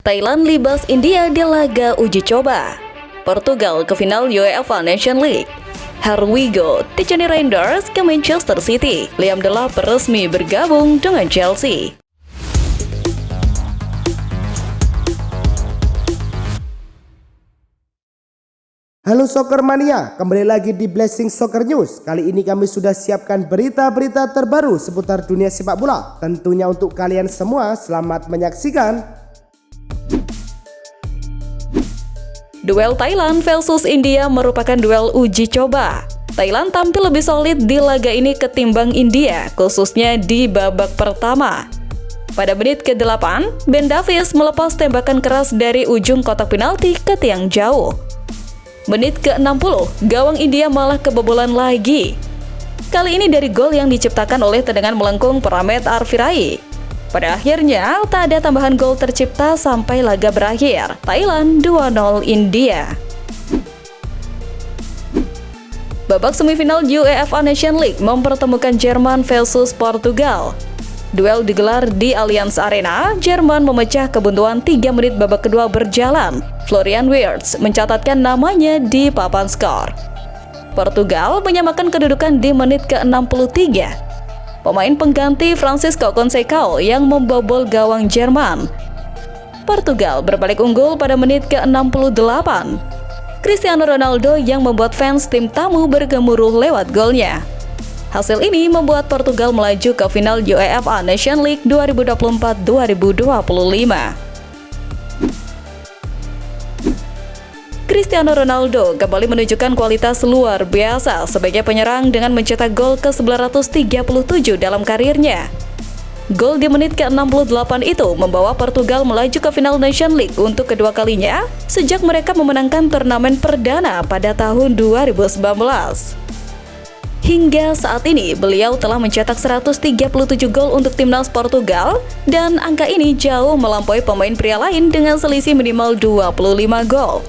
Thailand libas India di laga uji coba. Portugal ke final UEFA Nation League. Here we go, Tijani Reinders ke Manchester City. Liam Delap resmi bergabung dengan Chelsea. Halo Soccer Mania, kembali lagi di Blessing Soccer News. Kali ini kami sudah siapkan berita-berita terbaru seputar dunia sepak bola. Tentunya untuk kalian semua, selamat menyaksikan. Duel Thailand versus India merupakan duel uji coba. Thailand tampil lebih solid di laga ini ketimbang India, khususnya di babak pertama. Pada menit ke-8, Ben Davies melepas tembakan keras dari ujung kotak penalti ke tiang jauh. Menit ke-60, gawang India malah kebobolan lagi. Kali ini dari gol yang diciptakan oleh tendangan melengkung Pramod Arvirai. Pada akhirnya, tak ada tambahan gol tercipta sampai laga berakhir. Thailand 2-0 India. Babak semifinal UEFA Nation League mempertemukan Jerman versus Portugal. Duel digelar di Allianz Arena. Jerman memecah kebuntuan 3 menit babak kedua berjalan. Florian Wirtz mencatatkan namanya di papan skor. Portugal menyamakan kedudukan di menit ke-63. Pemain pengganti Francisco Conceição yang membobol gawang Jerman. Portugal berbalik unggul pada menit ke-68. Cristiano Ronaldo yang membuat fans tim tamu bergemuruh lewat golnya. Hasil ini membuat Portugal melaju ke final UEFA Nation League 2024-2025. Cristiano Ronaldo kembali menunjukkan kualitas luar biasa sebagai penyerang dengan mencetak gol ke-937 dalam karirnya. Gol di menit ke-68 itu membawa Portugal melaju ke final Nation League untuk kedua kalinya sejak mereka memenangkan turnamen perdana pada tahun 2019. Hingga saat ini, beliau telah mencetak 137 gol untuk timnas Portugal dan angka ini jauh melampaui pemain pria lain dengan selisih minimal 25 gol.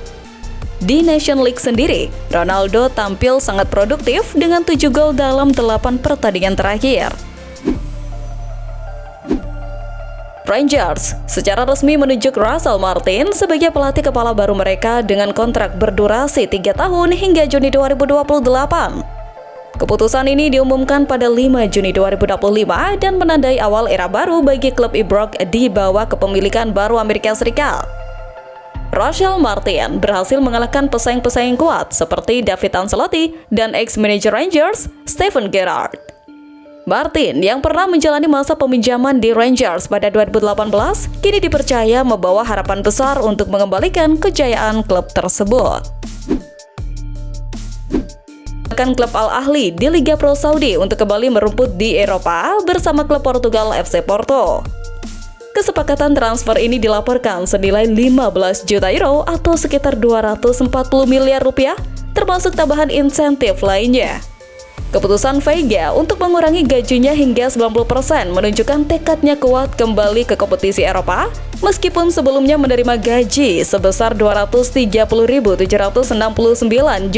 Di Nation League sendiri, Ronaldo tampil sangat produktif dengan 7 gol dalam 8 pertandingan terakhir. Rangers secara resmi menunjuk Russell Martin sebagai pelatih kepala baru mereka dengan kontrak berdurasi 3 tahun hingga Juni 2028. Keputusan ini diumumkan pada 5 Juni 2025 dan menandai awal era baru bagi klub Ibrox di bawah kepemilikan baru Amerika Serikat. Russell Martin berhasil mengalahkan pesaing-pesaing kuat seperti David Ancelotti dan ex-manajer Rangers, Steven Gerrard. Martin yang pernah menjalani masa peminjaman di Rangers pada 2018, kini dipercaya membawa harapan besar untuk mengembalikan kejayaan klub tersebut. Klub Al Ahly di Liga Pro Saudi untuk kembali merumput di Eropa bersama klub Portugal FC Porto. Kesepakatan transfer ini dilaporkan senilai 15 juta euro atau sekitar 240 miliar rupiah, termasuk tambahan insentif lainnya. Keputusan Veiga untuk mengurangi gajinya hingga 90% menunjukkan tekadnya kuat kembali ke kompetisi Eropa, meskipun sebelumnya menerima gaji sebesar 230.769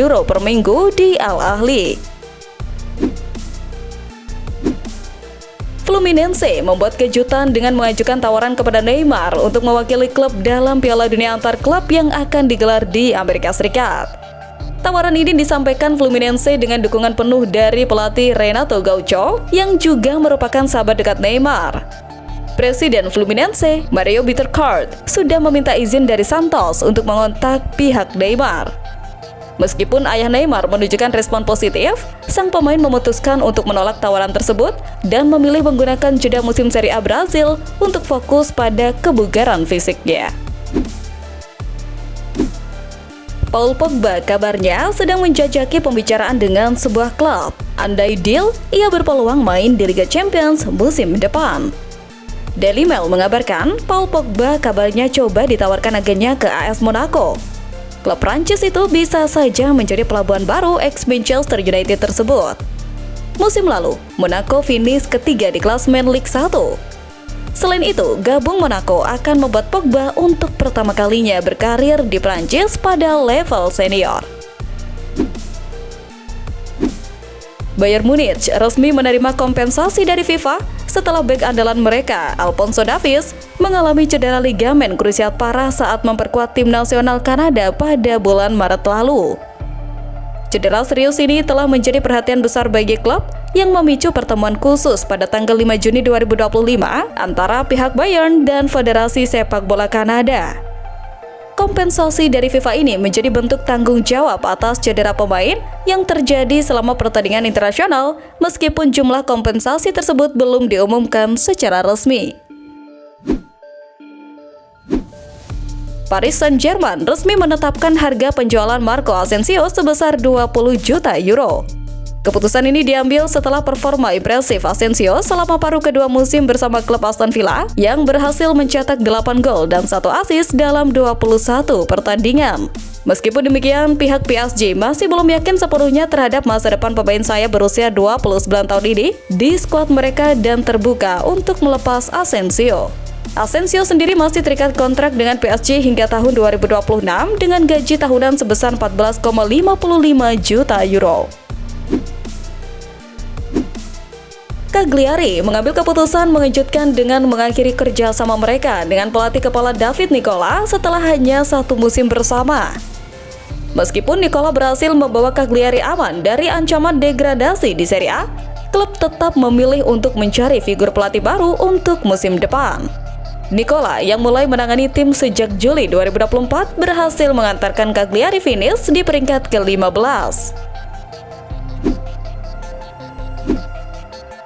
euro per minggu di Al Ahly. Fluminense membuat kejutan dengan mengajukan tawaran kepada Neymar untuk mewakili klub dalam Piala Dunia antar klub yang akan digelar di Amerika Serikat. Tawaran ini disampaikan Fluminense dengan dukungan penuh dari pelatih Renato Gaucho yang juga merupakan sahabat dekat Neymar. Presiden Fluminense, Mario Bittencourt, sudah meminta izin dari Santos untuk mengontak pihak Neymar. Meskipun ayah Neymar menunjukkan respon positif, sang pemain memutuskan untuk menolak tawaran tersebut dan memilih menggunakan jeda musim Serie A Brasil untuk fokus pada kebugaran fisiknya. Paul Pogba kabarnya sedang menjajaki pembicaraan dengan sebuah klub. Andai deal, ia berpeluang main di Liga Champions musim depan. Daily Mail mengabarkan Paul Pogba kabarnya coba ditawarkan agennya ke AS Monaco. Klub Prancis itu bisa saja menjadi pelabuhan baru ex-Manchester United tersebut. Musim lalu, Monaco finish ketiga di klasemen Ligue 1. Selain itu, gabung Monaco akan membuat Pogba untuk pertama kalinya berkarir di Prancis pada level senior. Bayern Munich resmi menerima kompensasi dari FIFA setelah bek andalan mereka, Alphonso Davies, mengalami cedera ligamen krusiat parah saat memperkuat tim nasional Kanada pada bulan Maret lalu. Cedera serius ini telah menjadi perhatian besar bagi klub yang memicu pertemuan khusus pada tanggal 5 Juni 2025 antara pihak Bayern dan Federasi Sepak Bola Kanada. Kompensasi dari FIFA ini menjadi bentuk tanggung jawab atas cedera pemain yang terjadi selama pertandingan internasional, meskipun jumlah kompensasi tersebut belum diumumkan secara resmi. Paris Saint-Germain resmi menetapkan harga penjualan Marco Asensio sebesar 20 juta euro. Keputusan ini diambil setelah performa impresif Asensio selama paruh kedua musim bersama klub Aston Villa yang berhasil mencetak 8 gol dan 1 assist dalam 21 pertandingan. Meskipun demikian, pihak PSG masih belum yakin sepenuhnya terhadap masa depan pemain sayap berusia 29 tahun ini di skuad mereka dan terbuka untuk melepas Asensio. Asensio sendiri masih terikat kontrak dengan PSG hingga tahun 2026 dengan gaji tahunan sebesar 14,55 juta euro. Cagliari mengambil keputusan mengejutkan dengan mengakhiri kerja sama mereka dengan pelatih kepala David Nicola setelah hanya 1 musim bersama. Meskipun Nicola berhasil membawa Cagliari aman dari ancaman degradasi di Serie A, klub tetap memilih untuk mencari figur pelatih baru untuk musim depan. Nicola yang mulai menangani tim sejak Juli 2024 berhasil mengantarkan Cagliari finish di peringkat ke-15.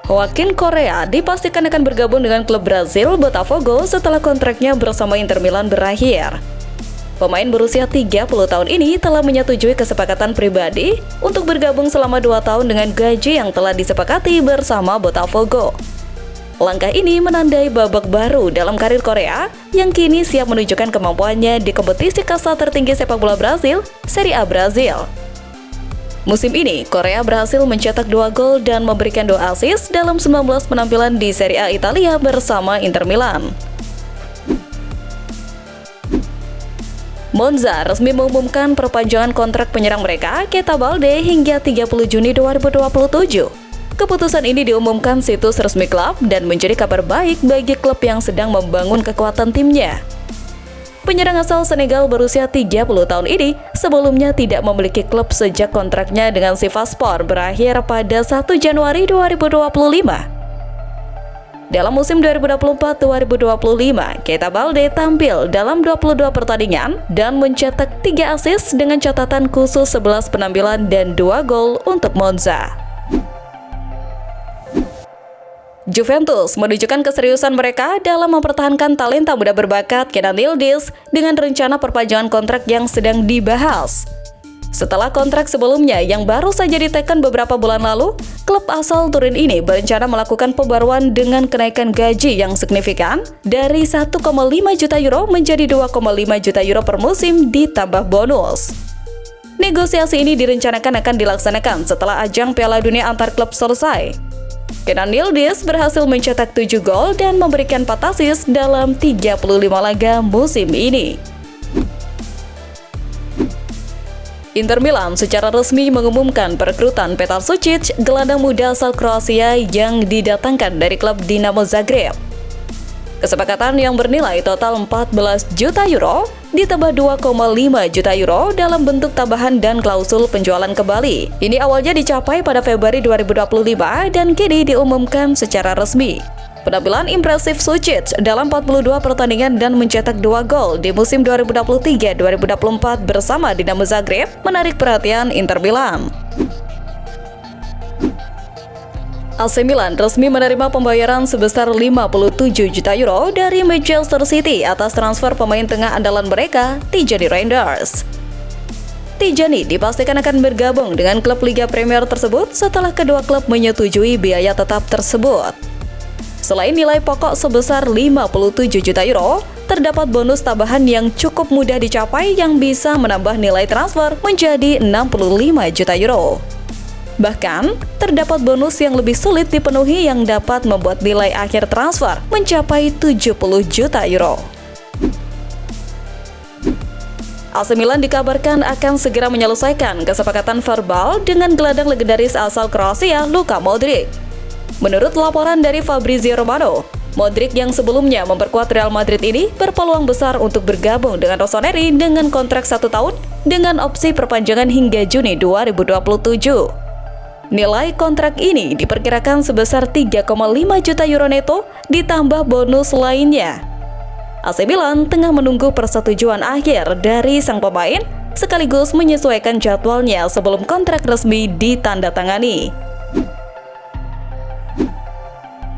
Joaquin Correa dipastikan akan bergabung dengan klub Brazil Botafogo setelah kontraknya bersama Inter Milan berakhir. Pemain berusia 30 tahun ini telah menyetujui kesepakatan pribadi untuk bergabung selama 2 tahun dengan gaji yang telah disepakati bersama Botafogo. Langkah ini menandai babak baru dalam karir Korea yang kini siap menunjukkan kemampuannya di kompetisi kasta tertinggi sepak bola Brasil, Serie A Brasil. Musim ini, Korea berhasil mencetak 2 gol dan memberikan 2 assist dalam 19 penampilan di Serie A Italia bersama Inter Milan. Monza resmi mengumumkan perpanjangan kontrak penyerang mereka, Keita Balde, hingga 30 Juni 2027. Keputusan ini diumumkan situs resmi klub dan menjadi kabar baik bagi klub yang sedang membangun kekuatan timnya. Penyerang asal Senegal berusia 30 tahun ini sebelumnya tidak memiliki klub sejak kontraknya dengan Sivasspor berakhir pada 1 Januari 2025. Dalam musim 2024-2025, Keita Balde tampil dalam 22 pertandingan dan mencetak 3 assist dengan catatan khusus 11 penampilan dan 2 gol untuk Monza. Juventus menunjukkan keseriusan mereka dalam mempertahankan talenta muda berbakat Kenan Yildiz dengan rencana perpanjangan kontrak yang sedang dibahas. Setelah kontrak sebelumnya yang baru saja diteken beberapa bulan lalu, klub asal Turin ini berencana melakukan pembaruan dengan kenaikan gaji yang signifikan dari 1,5 juta euro menjadi 2,5 juta euro per musim ditambah bonus. Negosiasi ini direncanakan akan dilaksanakan setelah ajang Piala Dunia antar klub selesai. Kenan Yildiz berhasil mencetak 7 gol dan memberikan 4 assist dalam 35 laga musim ini. Inter Milan secara resmi mengumumkan perekrutan Petar Sucic, gelandang muda asal Kroasia yang didatangkan dari klub Dinamo Zagreb. Kesepakatan yang bernilai total 14 juta euro ditambah 2,5 juta euro dalam bentuk tambahan dan klausul penjualan kembali. Ini awalnya dicapai pada Februari 2025 dan kini diumumkan secara resmi. Penampilan impresif Sucic dalam 42 pertandingan dan mencetak 2 gol di musim 2023-2024 bersama Dinamo Zagreb menarik perhatian Inter Milan. AC Milan resmi menerima pembayaran sebesar 57 juta euro dari Manchester City atas transfer pemain tengah andalan mereka, Tijani Reinders. Tijani dipastikan akan bergabung dengan klub Liga Premier tersebut setelah kedua klub menyetujui biaya tetap tersebut. Selain nilai pokok sebesar 57 juta euro, terdapat bonus tambahan yang cukup mudah dicapai yang bisa menambah nilai transfer menjadi 65 juta euro. Bahkan, terdapat bonus yang lebih sulit dipenuhi yang dapat membuat nilai akhir transfer mencapai 70 juta euro. AC Milan dikabarkan akan segera menyelesaikan kesepakatan verbal dengan gelandang legendaris asal Kroasia, Luka Modric. Menurut laporan dari Fabrizio Romano, Modric yang sebelumnya memperkuat Real Madrid ini berpeluang besar untuk bergabung dengan Rossoneri dengan kontrak 1 tahun dengan opsi perpanjangan hingga Juni 2027. Nilai kontrak ini diperkirakan sebesar 3,5 juta euro neto ditambah bonus lainnya. AC Milan tengah menunggu persetujuan akhir dari sang pemain sekaligus menyesuaikan jadwalnya sebelum kontrak resmi ditandatangani.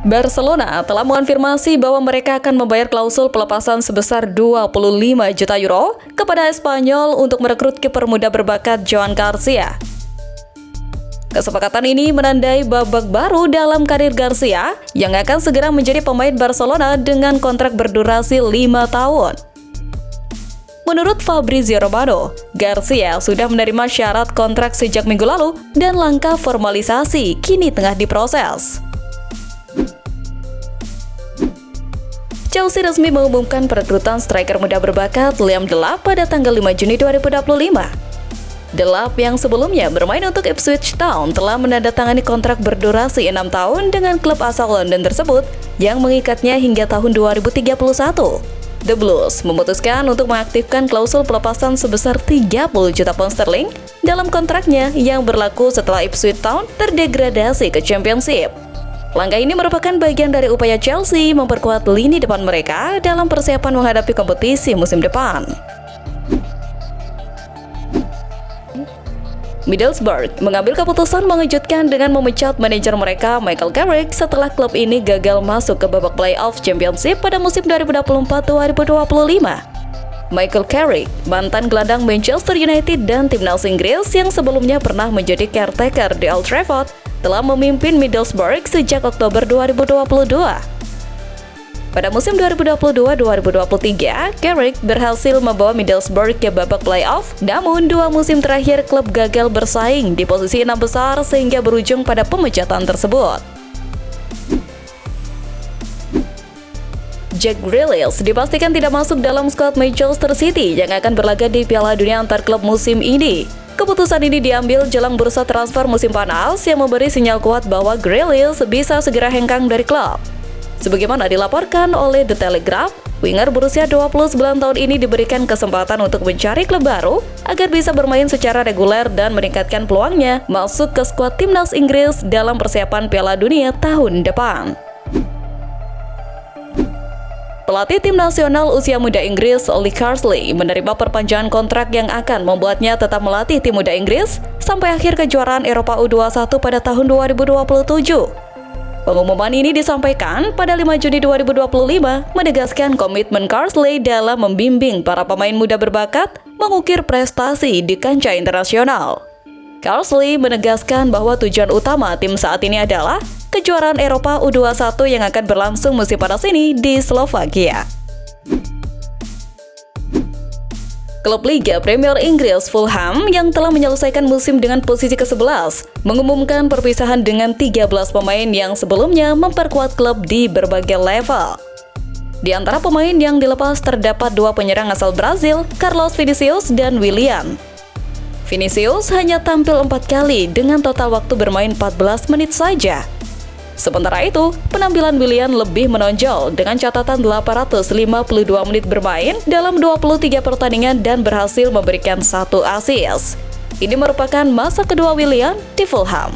Barcelona telah mengonfirmasi bahwa mereka akan membayar klausul pelepasan sebesar 25 juta euro kepada Espanyol untuk merekrut kiper muda berbakat Joan Garcia. Kesepakatan ini menandai babak baru dalam karir Garcia yang akan segera menjadi pemain Barcelona dengan kontrak berdurasi 5 tahun. Menurut Fabrizio Romano, Garcia sudah menerima syarat kontrak sejak minggu lalu dan langkah formalisasi kini tengah diproses. Chelsea resmi mengumumkan perekrutan striker muda berbakat Liam Delap pada tanggal 5 Juni 2025. Delap yang sebelumnya bermain untuk Ipswich Town telah menandatangani kontrak berdurasi 6 tahun dengan klub asal London tersebut yang mengikatnya hingga tahun 2031. The Blues memutuskan untuk mengaktifkan klausul pelepasan sebesar 30 juta pound sterling dalam kontraknya yang berlaku setelah Ipswich Town terdegradasi ke Championship. Langkah ini merupakan bagian dari upaya Chelsea memperkuat lini depan mereka dalam persiapan menghadapi kompetisi musim depan. Middlesbrough mengambil keputusan mengejutkan dengan memecat manajer mereka Michael Carrick setelah klub ini gagal masuk ke babak playoff Championship pada musim 2024-2025. Michael Carrick, mantan gelandang Manchester United dan timnas Inggris yang sebelumnya pernah menjadi caretaker di Old Trafford, telah memimpin Middlesbrough sejak Oktober 2022. Pada musim 2022-2023, Carrick berhasil membawa Middlesbrough ke babak playoff, namun 2 musim terakhir klub gagal bersaing di posisi 6 besar sehingga berujung pada pemecatan tersebut. Jack Grealish dipastikan tidak masuk dalam skuad Manchester City yang akan berlaga di Piala Dunia antar klub musim ini. Keputusan ini diambil jelang bursa transfer musim panas yang memberi sinyal kuat bahwa Grealish bisa segera hengkang dari klub. Sebagaimana dilaporkan oleh The Telegraph, winger berusia 29 tahun ini diberikan kesempatan untuk mencari klub baru agar bisa bermain secara reguler dan meningkatkan peluangnya masuk ke skuad timnas Inggris dalam persiapan Piala Dunia tahun depan. Pelatih tim nasional usia muda Inggris, Lee Carsley, menerima perpanjangan kontrak yang akan membuatnya tetap melatih tim muda Inggris sampai akhir kejuaraan Eropa U21 pada tahun 2027. Pengumuman ini disampaikan pada 5 Juni 2025, menegaskan komitmen Carsley dalam membimbing para pemain muda berbakat mengukir prestasi di kancah internasional. Carsley menegaskan bahwa tujuan utama tim saat ini adalah kejuaraan Eropa U21 yang akan berlangsung musim panas ini di Slovakia. Klub Liga Premier Inggris Fulham yang telah menyelesaikan musim dengan posisi ke-11 mengumumkan perpisahan dengan 13 pemain yang sebelumnya memperkuat klub di berbagai level. Di antara pemain yang dilepas terdapat 2 penyerang asal Brazil, Carlos Vinicius dan Willian. Vinicius hanya tampil 4 kali dengan total waktu bermain 14 menit saja. Sementara itu, penampilan Willian lebih menonjol dengan catatan 852 menit bermain dalam 23 pertandingan dan berhasil memberikan 1 assist. Ini merupakan masa kedua Willian di Fulham.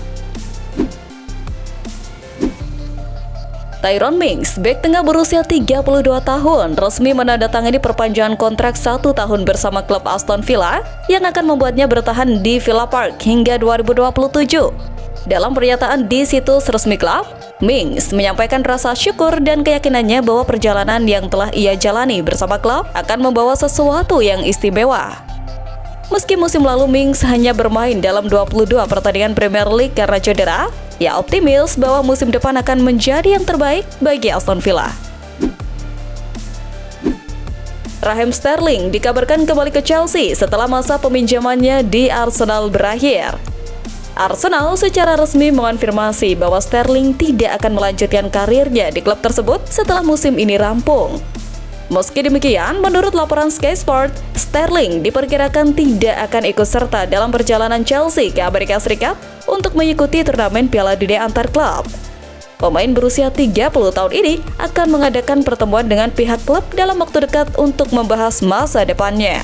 Tyrone Mings, bek tengah berusia 32 tahun, resmi menandatangani perpanjangan kontrak 1 tahun bersama klub Aston Villa yang akan membuatnya bertahan di Villa Park hingga 2027. Dalam pernyataan di situs resmi klub, Mings menyampaikan rasa syukur dan keyakinannya bahwa perjalanan yang telah ia jalani bersama klub akan membawa sesuatu yang istimewa. Meski musim lalu Mings hanya bermain dalam 22 pertandingan Premier League karena cedera, ia optimis bahwa musim depan akan menjadi yang terbaik bagi Aston Villa. Raheem Sterling dikabarkan kembali ke Chelsea setelah masa peminjamannya di Arsenal berakhir. Arsenal secara resmi mengonfirmasi bahwa Sterling tidak akan melanjutkan karirnya di klub tersebut setelah musim ini rampung. Meski demikian, menurut laporan Sky Sport, Sterling diperkirakan tidak akan ikut serta dalam perjalanan Chelsea ke Amerika Serikat untuk mengikuti turnamen Piala Dunia antar klub. Pemain berusia 30 tahun ini akan mengadakan pertemuan dengan pihak klub dalam waktu dekat untuk membahas masa depannya.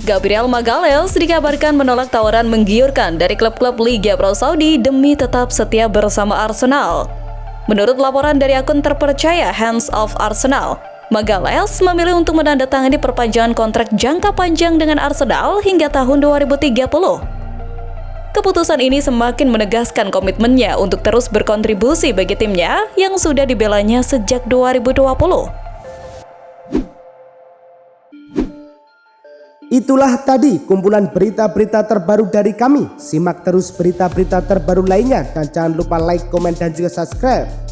Gabriel Magalhaes dikabarkan menolak tawaran menggiurkan dari klub-klub Liga Pro Saudi demi tetap setia bersama Arsenal. Menurut laporan dari akun terpercaya Hands of Arsenal, Magalhaes memilih untuk menandatangani perpanjangan kontrak jangka panjang dengan Arsenal hingga tahun 2030. Keputusan ini semakin menegaskan komitmennya untuk terus berkontribusi bagi timnya yang sudah dibelanya sejak 2020. Itulah tadi kumpulan berita-berita terbaru dari kami. Simak terus berita-berita terbaru lainnya dan jangan lupa like, komen, dan juga subscribe.